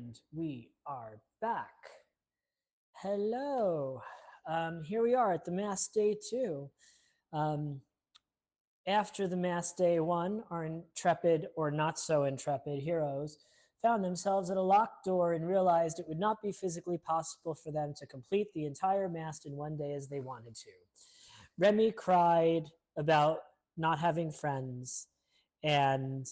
And we are back. Hello. Here we are at the MAST Day Two. After the MAST Day One, our intrepid or not so intrepid heroes found themselves at a locked door and realized it would not be physically possible for them to complete the entire MAST in one day as they wanted to. Remy cried about not having friends, and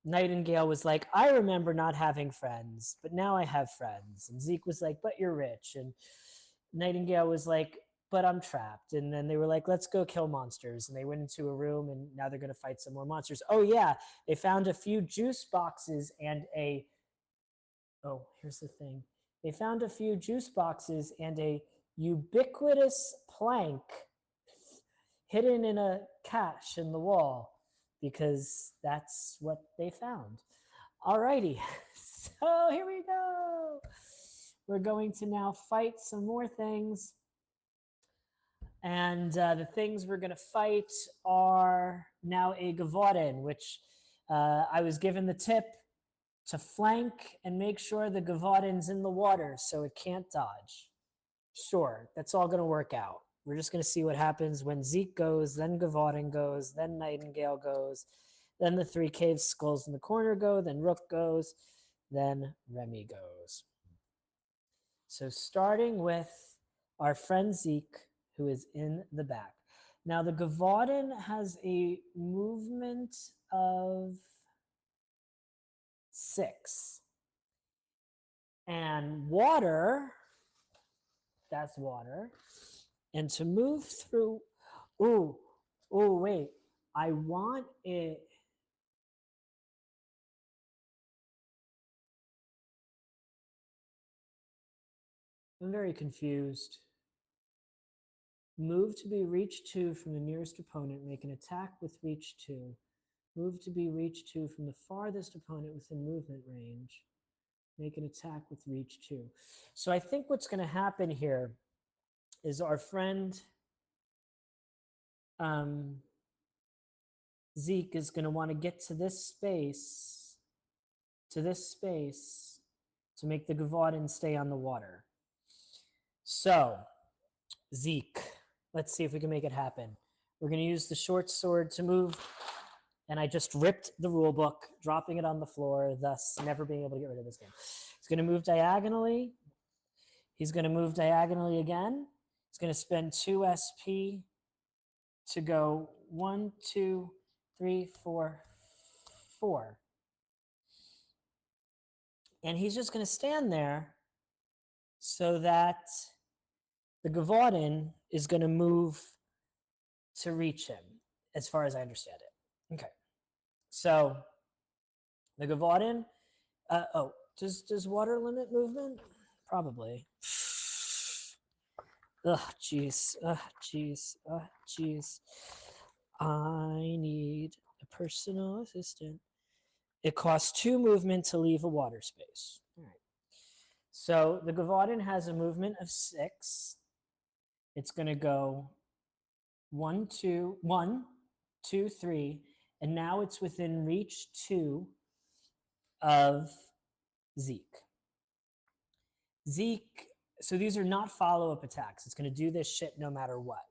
Nightingale was like, I remember not having friends, but now I have friends. And Zeke was like, but you're rich. And Nightingale was like, but I'm trapped. And then they were like, let's go kill monsters. And they went into a room and now they're going to fight some more monsters. Oh, yeah. They found a few juice boxes and here's the thing. They found a few juice boxes and a ubiquitous plank hidden in a cache in the wall, because that's what they found. Alrighty, so here we go. We're going to now fight some more things. And the things we're going to fight are now a Gavaudin, which I was given the tip to flank and make sure the Gavaudin's in the water so it can't dodge. Sure, that's all going to work out. We're just going to see what happens when Zeke goes, then Gavaudin goes, then Nightingale goes, then the three cave skulls in the corner go, then Rook goes, then Remy goes. So starting with our friend Zeke, who is in the back. Now the Gavaudin has a movement of 6. And water, that's water. And to move through, wait, I want it. I'm very confused. Move to be reach 2 from the nearest opponent, make an attack with reach 2. Move to be reach 2 from the farthest opponent within movement range, make an attack with reach 2. So I think what's going to happen here is our friend Zeke is going to want to get to this space, to make the Gavaudin stay on the water. So, Zeke, let's see if we can make it happen. We're going to use the short sword to move, and I just ripped the rule book, dropping it on the floor, thus never being able to get rid of this game. He's going to move diagonally. He's going to move diagonally again. He's going to spend 2 SP to go 1, 2, 3, 4, 4. And he's just going to stand there so that the Gavaudin is going to move to reach him, as far as I understand it. Okay. So the Gavaudin, does water limit movement? Probably. Jeez. I need a personal assistant. It costs 2 movement to leave a water space. All right. So the Gavaudin has a movement of 6. It's going to go 1, 2, 3, and now it's within reach 2 of Zeke. So these are not follow-up attacks. It's going to do this shit no matter what.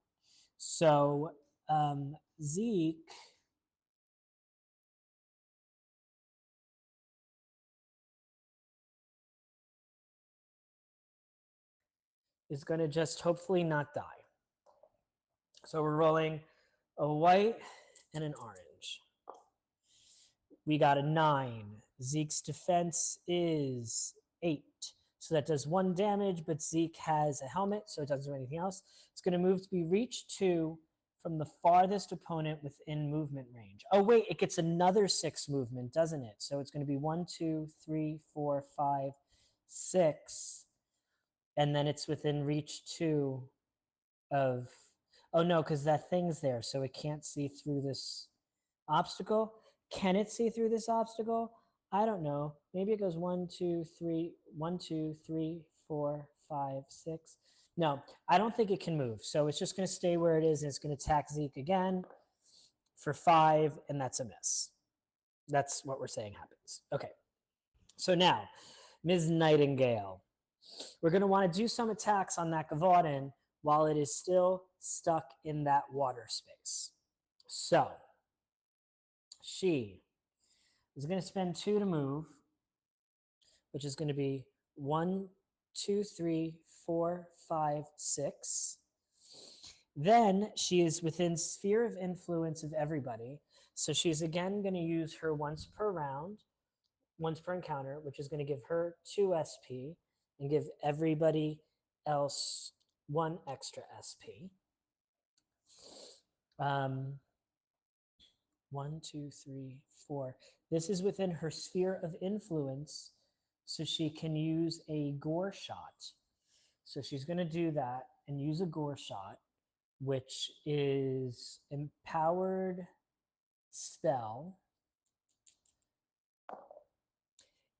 So Zeke is going to just hopefully not die. So we're rolling a white and an orange. We got a 9. Zeke's defense is 8. So that does 1 damage, but Zeke has a helmet, so it doesn't do anything else. It's going to move to be reach 2 from the farthest opponent within movement range. Oh, wait, it gets another 6 movement, doesn't it? So it's going to be 1, 2, 3, 4, 5, 6. And then it's within reach 2 of... Oh, no, because that thing's there, so it can't see through this obstacle. Can it see through this obstacle? I don't know. Maybe it goes 1, 2, 3, 1, 2, 3, 4, 5, 6. No, I don't think it can move. So it's just going to stay where it is, and it's going to attack Zeke again for 5, and that's a miss. That's what we're saying happens. Okay. So now, Ms. Nightingale, we're going to want to do some attacks on that Gavaudin while it is still stuck in that water space. So she is going to spend 2 to move, which is going to be 1, 2, 3, 4, 5, 6. Then she is within sphere of influence of everybody. So she's again going to use her once per round, once per encounter, which is going to give her 2 SP and give everybody else 1 extra SP. 1, 2, 3, 4. This is within her sphere of influence, so she can use a gore shot. So she's going to do that and use a gore shot, which is empowered spell.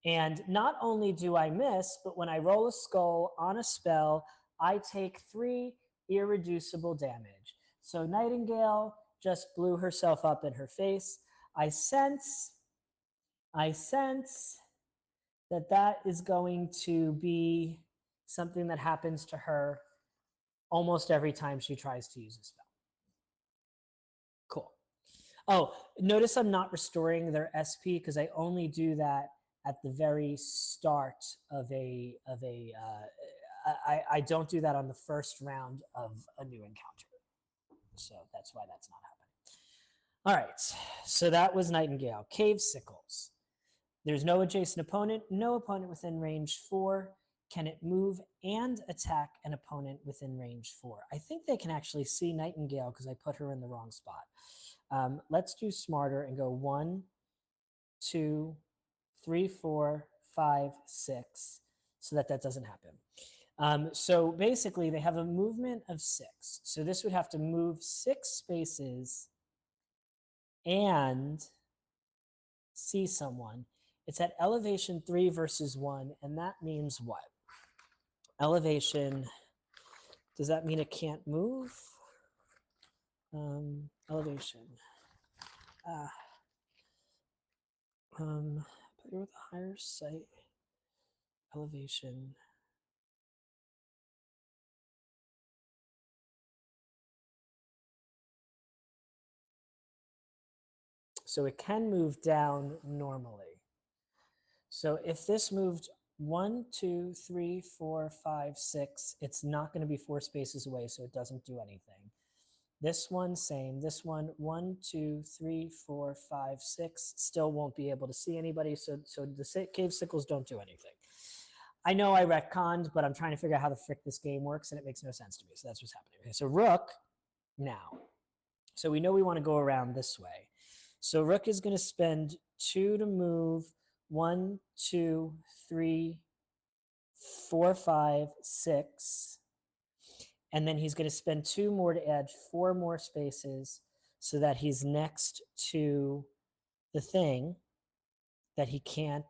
And not only do I miss, but when I roll a skull on a spell, I take 3 irreducible damage. So Nightingale just blew herself up in her face. I sense that that is going to be something that happens to her almost every time she tries to use a spell. Cool. Oh, notice I'm not restoring their SP because I only do that at the very start of I don't do that on the first round of a new encounter. So that's why that's not happening. All right, so that was Nightingale. Cave Sickles. There's no adjacent opponent, no opponent within range 4. Can it move and attack an opponent within range 4? I think they can actually see Nightingale because I put her in the wrong spot. Let's do smarter and go 1, 2, 3, 4, 5, 6, so that doesn't happen. So basically, they have a movement of 6. So this would have to move 6 spaces and see someone. It's at elevation 3 versus 1, and that means what? Elevation, does that mean it can't move? Elevation. Player with a higher sight. Elevation. So it can move down normally. So if this moved 1, 2, 3, 4, 5, 6, it's not going to be 4 spaces away, so it doesn't do anything. This one, same. This one, 1, 2, 3, 4, 5, 6, still won't be able to see anybody, so the cave sickles don't do anything. I know I retconned, but I'm trying to figure out how the frick this game works, and it makes no sense to me, so that's what's happening. Okay, so Rook now. So we know we want to go around this way. So Rook is going to spend 2 to move 1, 2, 3, 4, 5, 6. And then he's going to spend 2 more to add 4 more spaces so that he's next to the thing that he can't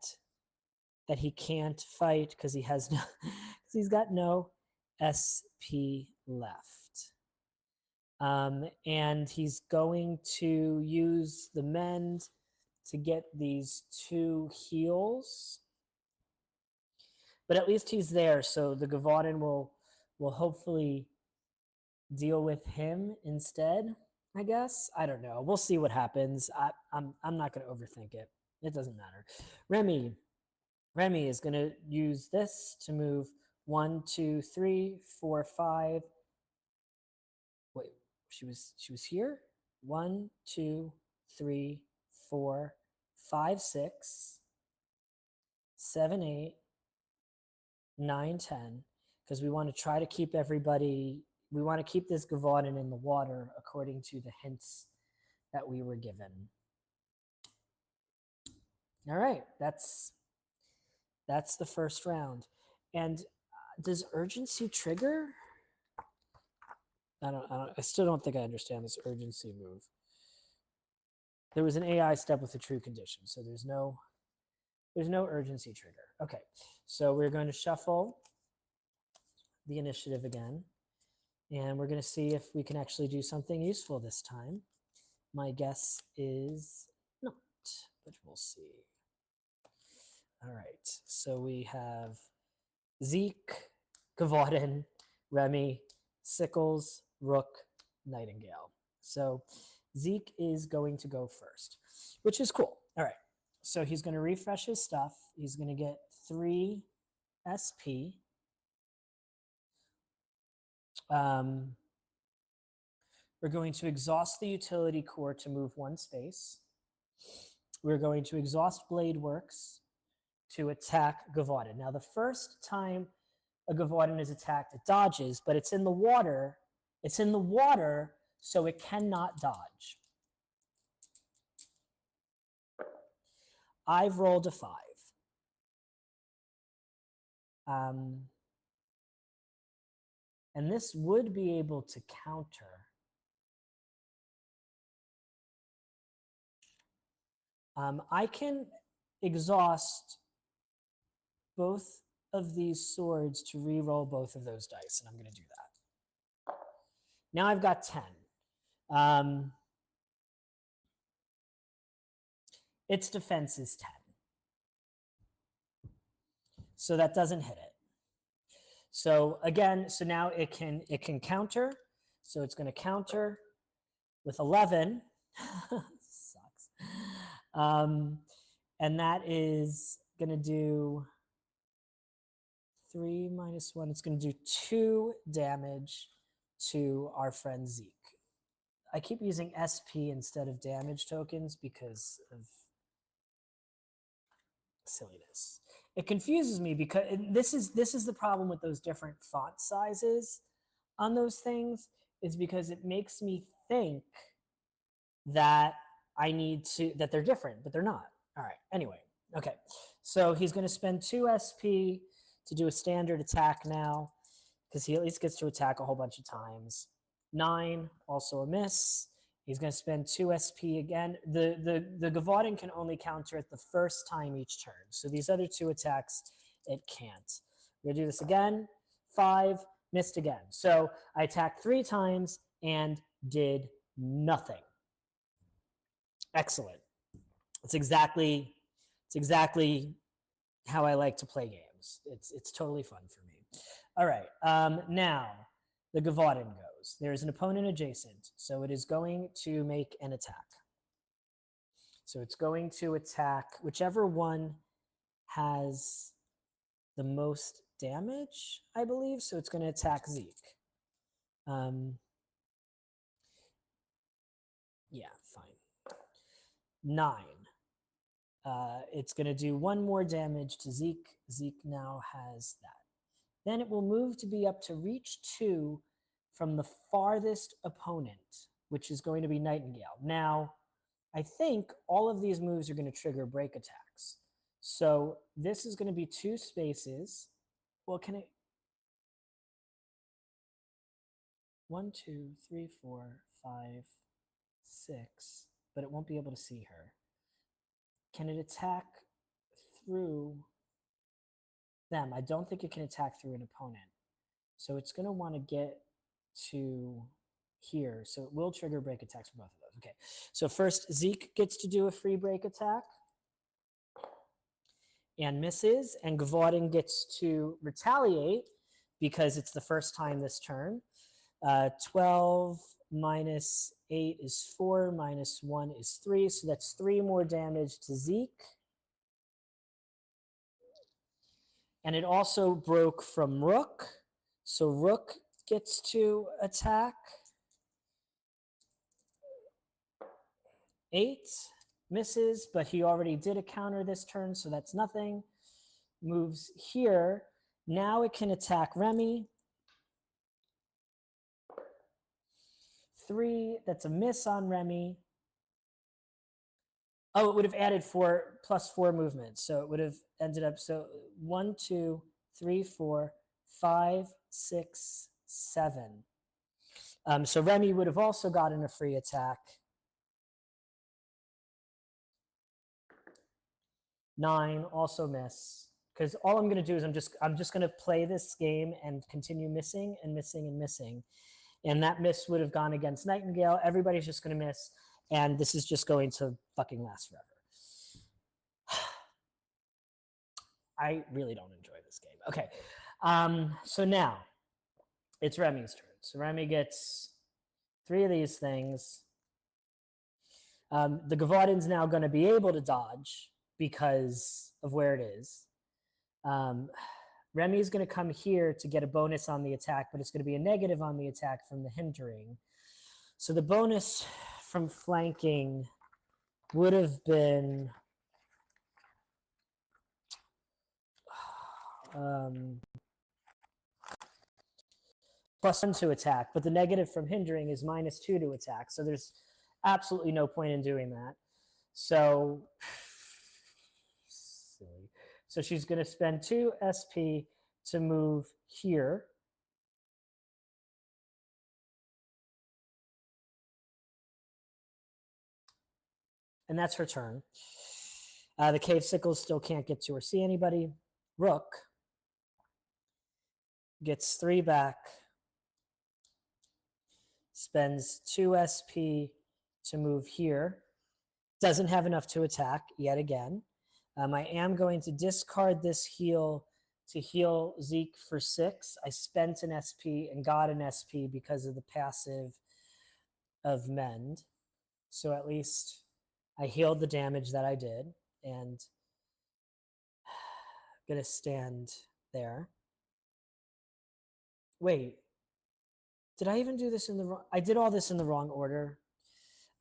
fight because he has no because he's got no SP left. And he's going to use the mend to get these 2 heals. But at least he's there, so the Gavaudin will hopefully deal with him instead, I guess. I don't know. We'll see what happens. I'm not going to overthink it. It doesn't matter. Remy is going to use this to move 1, 2, 3, 4, 5. Wait, she was here? 1, 2, 3, 4, 5, 6, 7, 8, 9, 10. Because we want to try to keep everybody, we want to keep this Gavaudin in the water according to the hints that we were given. All right, that's the first round. And does urgency trigger? I still don't think I understand this urgency move. There was an AI step with a true condition, so there's no urgency trigger. Okay, so we're going to shuffle the initiative again, and we're going to see if we can actually do something useful this time. My guess is not, but we'll see. All right, so we have Zeke, Gavaudin, Remy, Sickles, Rook, Nightingale. So Zeke is going to go first, which is cool. All right, so he's going to refresh his stuff. He's going to get 3 SP. We're going to exhaust the utility core to move 1 space. We're going to exhaust Blade Works to attack Gavaudin. Now, the first time a Gavaudin is attacked, it dodges, but it's in the water. It's in the water, so it cannot dodge. I've rolled a 5. And this would be able to counter. I can exhaust both of these swords to re-roll both of those dice, and I'm going to do that. Now I've got 10. Its defense is 10. So that doesn't hit it. So again, so now it can counter. So it's going to counter with 11. Sucks. And that is going to do 3 minus 1. It's going to do 2 damage to our friend Zeke. I keep using SP instead of damage tokens because of silliness. It confuses me because this is the problem with those different font sizes on those things, is because it makes me think that that they're different, but they're not. All right, anyway, okay. So he's going to spend 2 SP to do a standard attack now, because he at least gets to attack a whole bunch of times. 9, also a miss. He's going to spend 2 SP again. The Gavaudin can only counter it the first time each turn. So these other 2 attacks, it can't. We're going to do this again. 5, missed again. So I attacked 3 times and did nothing. Excellent. It's exactly how I like to play games. It's totally fun for me. All right. Now the Gavaudin goes. There is an opponent adjacent, so it is going to make an attack. So it's going to attack whichever one has the most damage, I believe. So it's going to attack Zeke. Yeah, fine. 9. It's going to do 1 more damage to Zeke. Zeke now has that. Then it will move to be up to reach 2 from the farthest opponent, which is going to be Nightingale. Now, I think all of these moves are going to trigger break attacks. So this is going to be 2 spaces. Well, can it? 1, 2, 3, 4, 5, 6, but it won't be able to see her. Can it attack through them? I don't think it can attack through an opponent. So it's going to want to get to here. So it will trigger break attacks for both of those. Okay. So first, Zeke gets to do a free break attack and misses, and Gavaudin gets to retaliate because it's the first time this turn. 12 minus 8 is 4, minus 1 is 3. So that's 3 more damage to Zeke. And it also broke from Rook. So Rook gets to attack. 8 misses, but he already did a counter this turn, so that's nothing. Moves here. Now it can attack Remy. 3, that's a miss on Remy. Oh, it would have added 4 plus 4 movement. So it would have ended up, so 1, 2, 3, 4, 5, 6, 7. So Remy would have also gotten a free attack. 9, also miss. Because all I'm going to do is I'm just going to play this game and continue missing and missing and missing. And that miss would have gone against Nightingale. Everybody's just going to miss. And this is just going to fucking last forever. I really don't enjoy this game. Okay. So now it's Remy's turn. So Remy gets 3 of these things. The Gavaudan's now going to be able to dodge because of where it is. Remy is going to come here to get a bonus on the attack, but it's going to be a negative on the attack from the hindering. So the bonus from flanking would have been +1 to attack, but the negative from hindering is -2 to attack. So there's absolutely no point in doing that. So silly. So she's going to spend 2 SP to move here. And that's her turn. The cave sickles still can't get to or see anybody. Rook gets 3 back, spends 2 SP to move here. Doesn't have enough to attack yet again. I am going to discard this heal to heal Zeke for 6. I spent an SP and got an SP because of the passive of Mend. So at least I healed the damage that I did, and I'm going to stand there. Wait, did I even do this in the wrong? I did all this in the wrong order.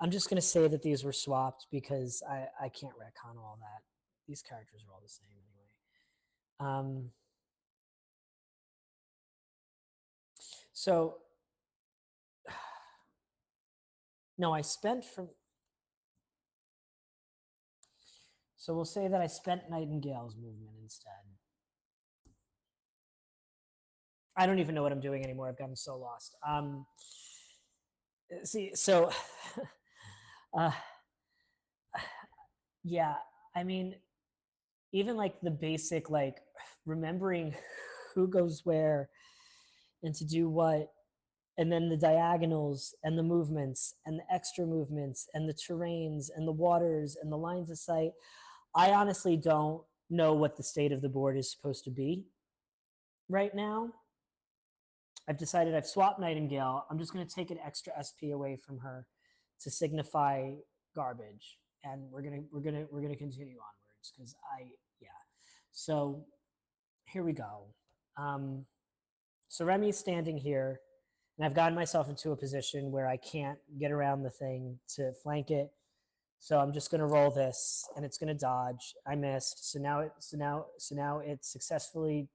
I'm just going to say that these were swapped because I can't retcon all that. These characters are all the same anyway. So, no, I spent from... So we'll say that I spent Nightingale's movement instead. I don't even know what I'm doing anymore. I've gotten so lost. See, so... yeah, I mean, even like the basic, like remembering who goes where and to do what, and then the diagonals and the movements and the extra movements and the terrains and the waters and the lines of sight. I honestly don't know what the state of the board is supposed to be right now. I've decided I've swapped Nightingale. I'm just going to take an extra SP away from her to signify garbage, and we're gonna continue onwards because So here we go. So Remy's standing here, and I've gotten myself into a position where I can't get around the thing to flank it. So I'm just going to roll this, and it's going to dodge. I missed. So now it successfully.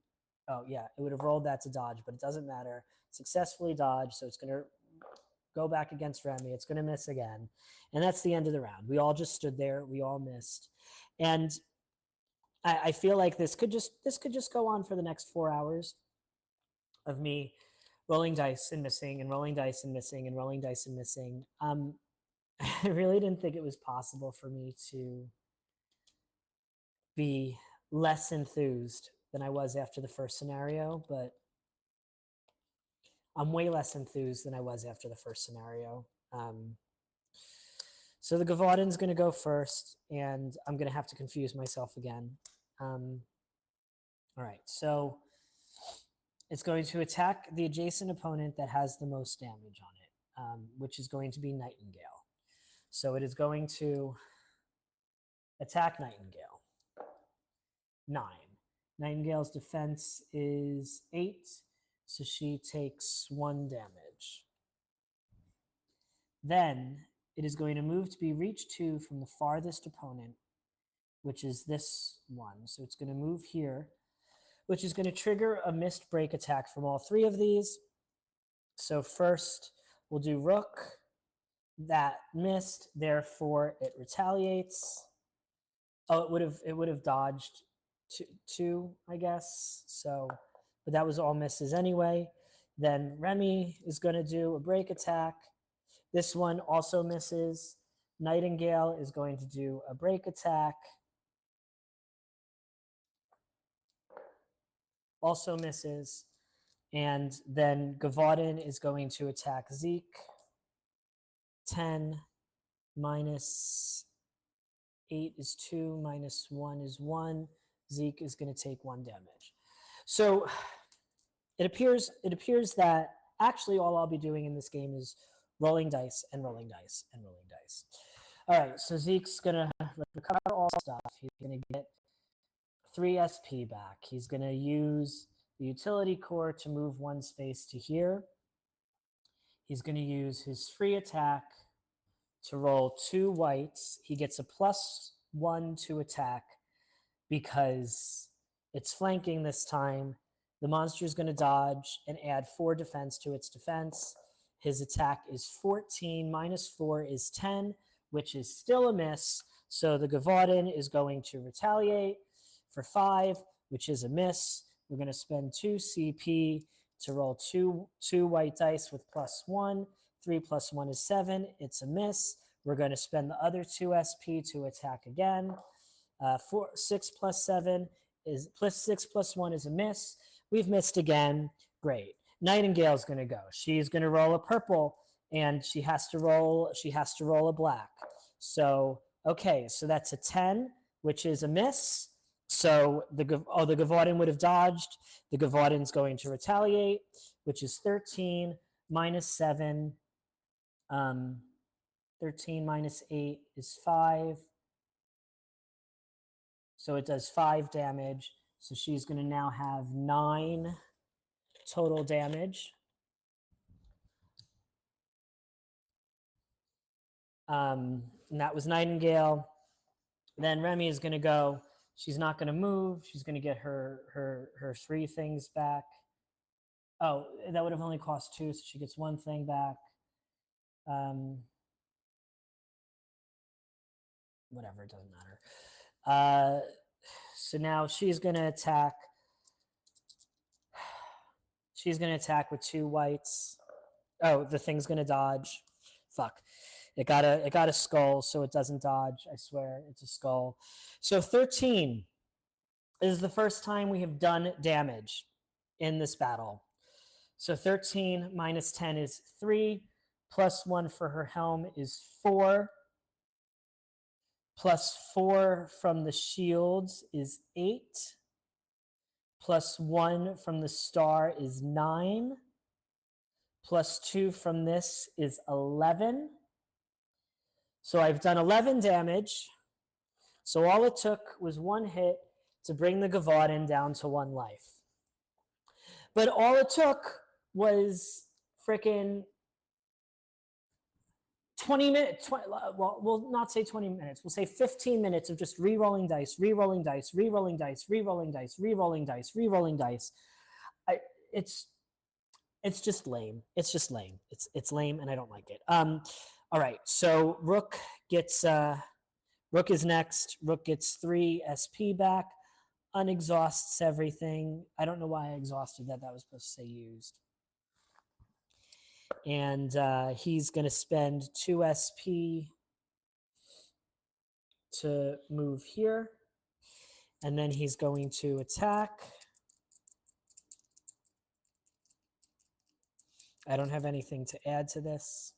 Oh yeah, it would have rolled that to dodge, but it doesn't matter. Successfully dodged, so it's going to go back against Remy. It's going to miss again, and that's the end of the round. We all just stood there. We all missed, and I feel like this could just go on for the next 4 hours of me rolling dice and missing and rolling dice and missing and rolling dice and missing. I really didn't think it was possible for me to be less enthused than I was after the first scenario, but I'm way less enthused than I was after the first scenario. So the Gavaudan's going to go first, and I'm going to have to confuse myself again. All right, so it's going to attack the adjacent opponent that has the most damage on it, which is going to be Nightingale. So it is going to attack Nightingale. 9. Nightingale's defense is 8, so she takes 1 damage. Then it is going to move to be reach 2 from the farthest opponent, which is this one. So it's going to move here, which is going to trigger a missed break attack from all 3 of these. So first we'll do Rook. That missed, therefore it retaliates. Oh, it would have dodged 2, I guess. So, but that was all misses anyway. Then Remy is going to do a break attack. This one also misses. Nightingale is going to do a break attack. Also misses. And then Gavaudan is going to attack Zeke. 10 minus 8 is 2, minus 1 is 1. Zeke is going to take 1 damage. So it appears that actually all I'll be doing in this game is rolling dice and rolling dice and rolling dice. All right, so Zeke's going to recover all stuff. He's going to get 3 SP back. He's going to use the utility core to move 1 space to here. He's going to use his free attack to roll 2 whites. He gets a +1 to attack because it's flanking this time. The monster is going to dodge and add 4 defense to its defense. His attack is 14, -4 is 10, which is still a miss. So the Gavaudin is going to retaliate for 5, which is a miss. We're going to spend 2 CP to roll two white dice with +1. 3 + 1 is 7. It's a miss. We're going to spend the other 2 SP to attack again. 6 + 7 is +6 + 1 is a miss. We've missed again. Great. Nightingale's going to go. She's going to roll a purple, and she has to roll a black. So okay, so that's a 10, which is a miss. So the Gavaudin would have dodged. The Gavaudin's going to retaliate, which is 13 -7. 13 -8 is 5. So it does 5 damage. So she's going to now have 9 total damage. And that was Nightingale. Then Remy is going to go. She's not going to move. She's going to get her 3 things back. Oh, that would have only cost 2, so she gets 1 thing back. Whatever, it doesn't matter. So now she's going to attack. She's going to attack with 2 whites. Oh, the thing's going to dodge. Fuck. It got a skull, so it doesn't dodge. I swear, it's a skull. So 13 is the first time we have done damage in this battle. So 13 -10 is 3. +1 for her helm is 4. +4 from the shields is 8. +1 from the star is 9. +2 from this is 11. So I've done 11 damage. So all it took was 1 hit to bring the Gavaudin down to 1 life. But all it took was freaking 20 minutes. Well, we'll not say 20 minutes. We'll say 15 minutes of just re-rolling dice, re-rolling dice, re-rolling dice, re-rolling dice, re-rolling dice, re-rolling dice. It's just lame. It's just lame. It's lame, and I don't like it. All right, so Rook is next. Rook gets 3 SP back, unexhausts everything. I don't know why I exhausted that. That was supposed to say used. And he's going to spend 2 SP to move here. And then he's going to attack. I don't have anything to add to this.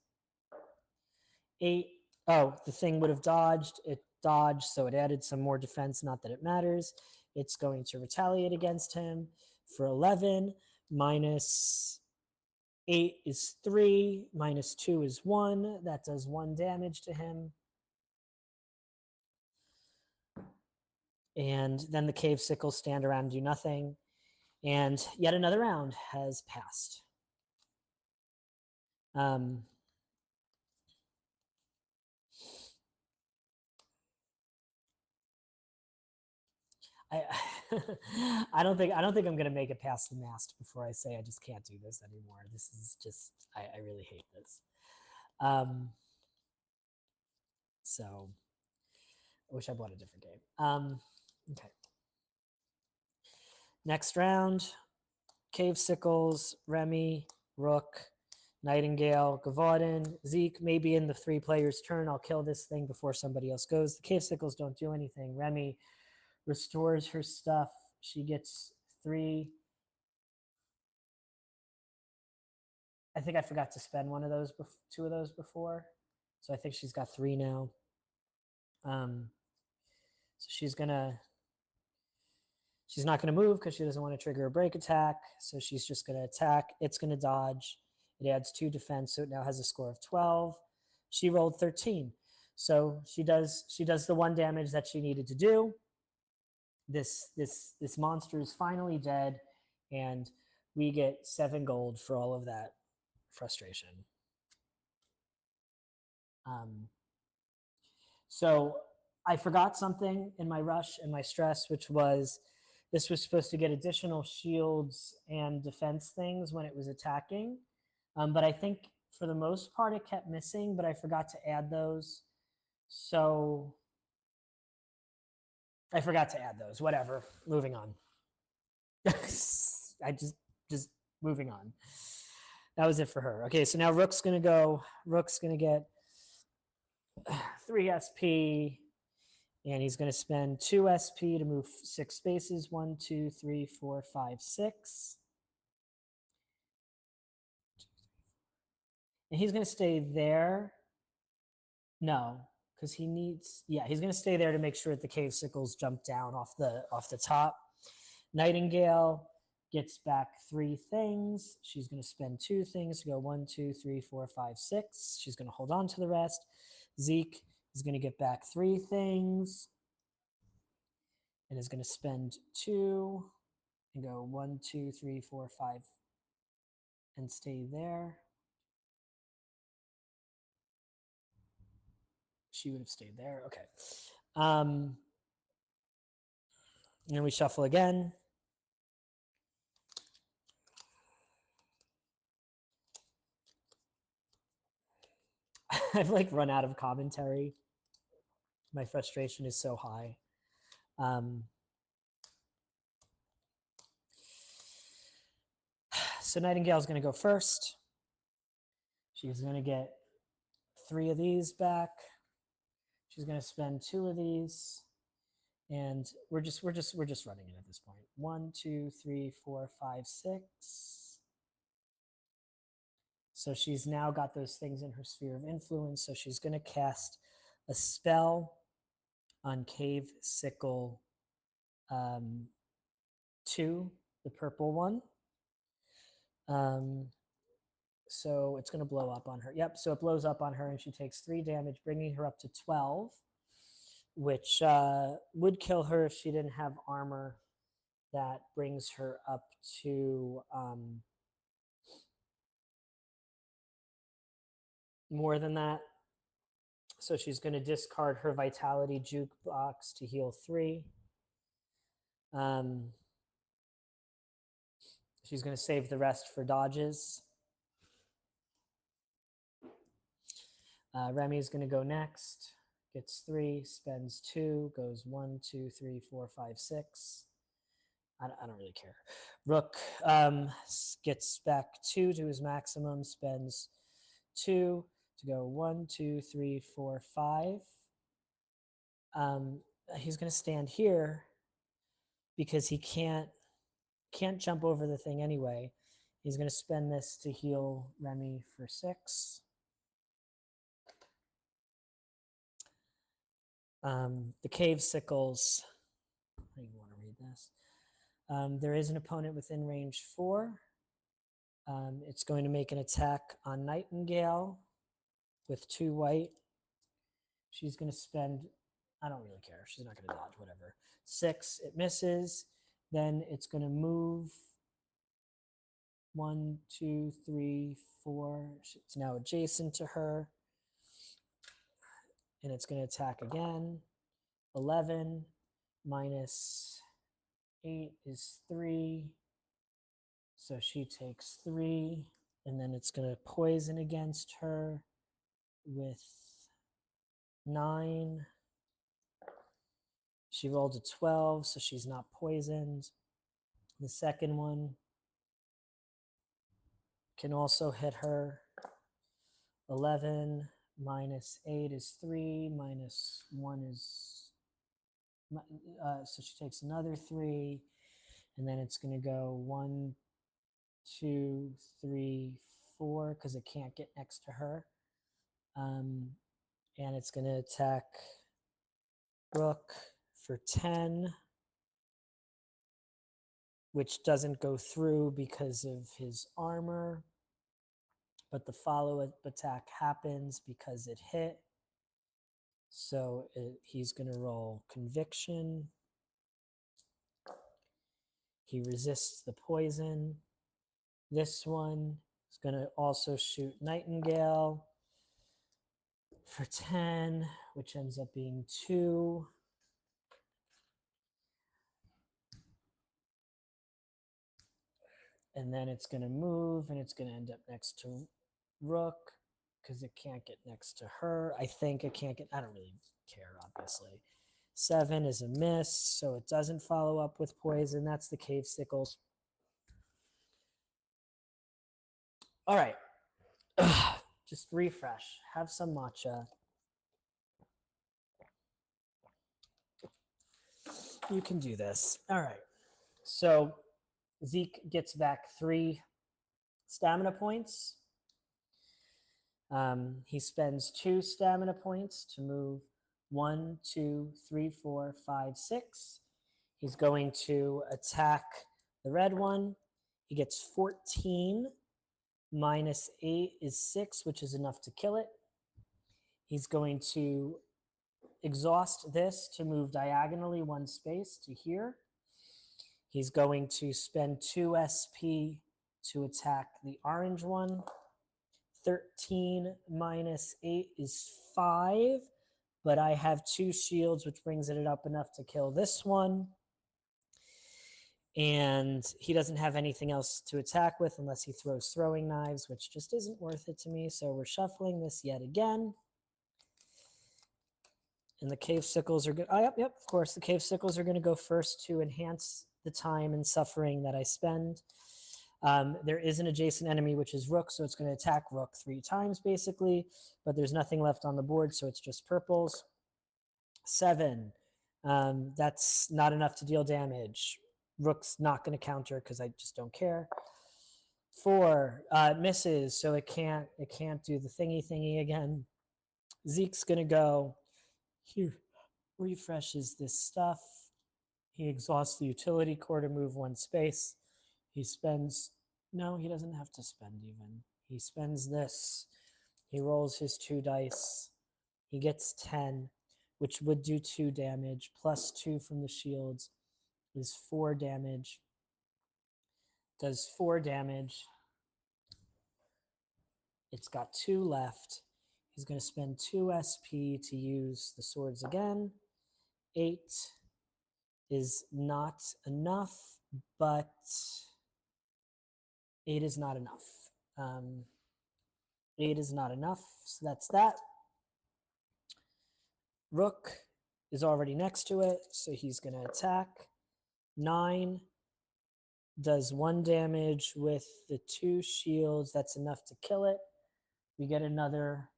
8. Oh, the thing would have dodged. It dodged, so it added some more defense. Not that it matters. It's going to retaliate against him for 11. -8 is 3. -2 is 1. That does 1 damage to him. And then the cave sickles stand around and do nothing. And yet another round has passed. I don't think I'm going to make it past the MAST before I say I just can't do this anymore. This is just I really hate this. So I wish I bought a different game. Okay. Next round, Cave Sickles, Remy, Rook, Nightingale, Gavaudin, Zeke. Maybe in the 3 players' turn, I'll kill this thing before somebody else goes. The Cave Sickles don't do anything. Remy restores her stuff. She gets 3. I think I forgot to spend 1 of those, 2 of those before. So I think she's got 3 now. So she's gonna She's not going to move because she doesn't want to trigger a break attack. So she's just going to attack. It's going to dodge. It adds 2 defense, so it now has a score of 12. She rolled 13. So she does the 1 damage that she needed to do. This monster is finally dead, and we get 7 gold for all of that frustration. So I forgot something in my rush and my stress, which was this was supposed to get additional shields and defense things when it was attacking. But I think for the most part it kept missing, but I forgot to add those. So I forgot to add those. Whatever. Moving on. I just moving on. That was it for her. Okay, so now Rook's gonna go. Rook's gonna get 3 SP, and he's gonna spend 2 SP to move 6 spaces. 1, 2, 3, 4, 5, 6. And he's gonna stay there. No, because he needs. Yeah, he's gonna stay there to make sure that the cave sickles jump down off the top. Nightingale gets back 3 things. She's going to spend 2 things to go 1, 2, 3, 4, 5, 6. She's going to hold on to the rest. Zeke is going to get back 3 things and is going to spend 2 and go 1, 2, 3, 4, 5 and stay there. She would have stayed there. Okay. And then we shuffle again. I've like run out of commentary. My frustration is so high. So Nightingale's going to go first. She's going to get 3 of these back. She's going to spend 2 of these, and we're just running it at this point. 1, 2, 3, 4, 5, 6. So she's now got those things in her sphere of influence. So she's going to cast a spell on Cave Sickle 2, the purple one. So it's going to blow up on her. Yep, so it blows up on her, and she takes 3 damage, bringing her up to 12, which would kill her if she didn't have armor. That brings her up to more than that. So she's going to discard her Vitality Jukebox to heal 3. She's going to save the rest for dodges. Remy is going to go next. Gets 3, spends 2, goes 1, 2, 3, 4, 5, 6. I don't really care. Rook gets back 2 to his maximum, spends 2 to go 1, 2, 3, 4, 5. He's going to stand here because he can't jump over the thing anyway. He's going to spend this to heal Remy for 6. The Cave Sickles. I want to read this. There is an opponent within range 4. It's going to make an attack on Nightingale with 2 white. She's going to spend, I don't really care. She's not going to dodge, whatever. 6, it misses. Then it's going to move 1, 2, 3, 4. It's now adjacent to her. And it's going to attack again. 11 minus 8 is 3. So she takes 3. And then it's going to poison against her with 9. She rolled a 12, so she's not poisoned. The second one can also hit her. 11 minus 8 is 3, minus 1 is... so she takes another 3, and then it's going to go 1, 2, 3, 4, because it can't get next to her. And it's going to attack Rook for 10. which doesn't go through because of his armor, but the follow-up attack happens because it hit. So he's going to roll conviction. He resists the poison. This one is going to also shoot Nightingale for 10, which ends up being 2. And then it's going to move, and it's going to end up next to Rook because it can't get next to her. I think it can't get, I don't really care, obviously. 7 is a miss, so it doesn't follow up with poison. That's the Cave Sickles. All right. Just refresh. Have some matcha. You can do this. All right. So Zeke gets back 3 stamina points. He spends 2 stamina points to move 1, 2, 3, 4, 5, 6. He's going to attack the red one. He gets 14 minus 8 is 6, which is enough to kill it. He's going to exhaust this to move diagonally 1 space to here. He's going to spend 2 SP to attack the orange one. 13 minus 8 is 5, but I have 2 shields, which brings it up enough to kill this one. And he doesn't have anything else to attack with unless he throws throwing knives, which just isn't worth it to me. So we're shuffling this yet again. And the Cave Sickles are good. Oh, yep, of course. The Cave Sickles are going to go first to enhance the time and suffering that I spend. There is an adjacent enemy, which is Rook, so it's going to attack Rook 3 times, basically. But there's nothing left on the board, so it's just purples. 7. That's not enough to deal damage. Rook's not going to counter because I just don't care. 4 misses, so it can't do the thingy again. Zeke's going to go. He refreshes this stuff. He exhausts the utility core to move 1 space. He spends, no, he doesn't have to spend even. He spends this. He rolls his 2 dice. He gets 10, which would do 2 damage, plus 2 from the shields is 4 damage. Does 4 damage. It's got 2 left. He's going to spend 2 SP to use the swords again. 8 is not enough, but 8 is not enough. 8 is not enough, so that's that. Rook is already next to it, so he's going to attack. 9 does 1 damage with the 2 shields. That's enough to kill it. We get another,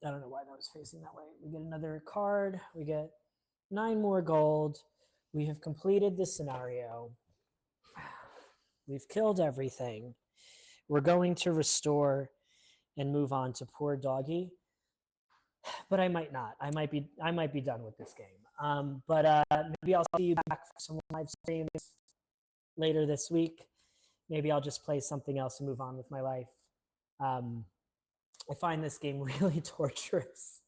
I don't know why that was facing that way. We get another card. We get 9 more gold. We have completed the scenario. We've killed everything. We're going to restore and move on to poor doggy. But I might not. I might be done with this game. But maybe I'll see you back for some live streams later this week. Maybe I'll just play something else and move on with my life. I find this game really torturous.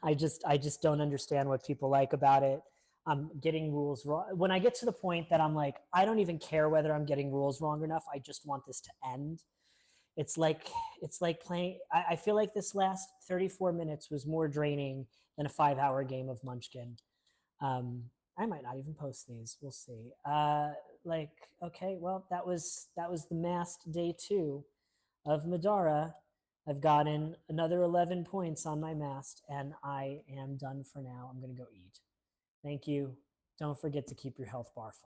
I just don't understand what people like about it. I'm getting rules wrong. When I get to the point that I'm like, I don't even care whether I'm getting rules wrong enough. I just want this to end. It's like playing. I feel like this last 34 minutes was more draining than a 5-hour game of Munchkin. I might not even post these. We'll see. Okay, well, that was the MAST Day 2 of Middara. I've gotten another 11 points on my MAST, and I am done for now. I'm going to go eat. Thank you. Don't forget to keep your health bar full.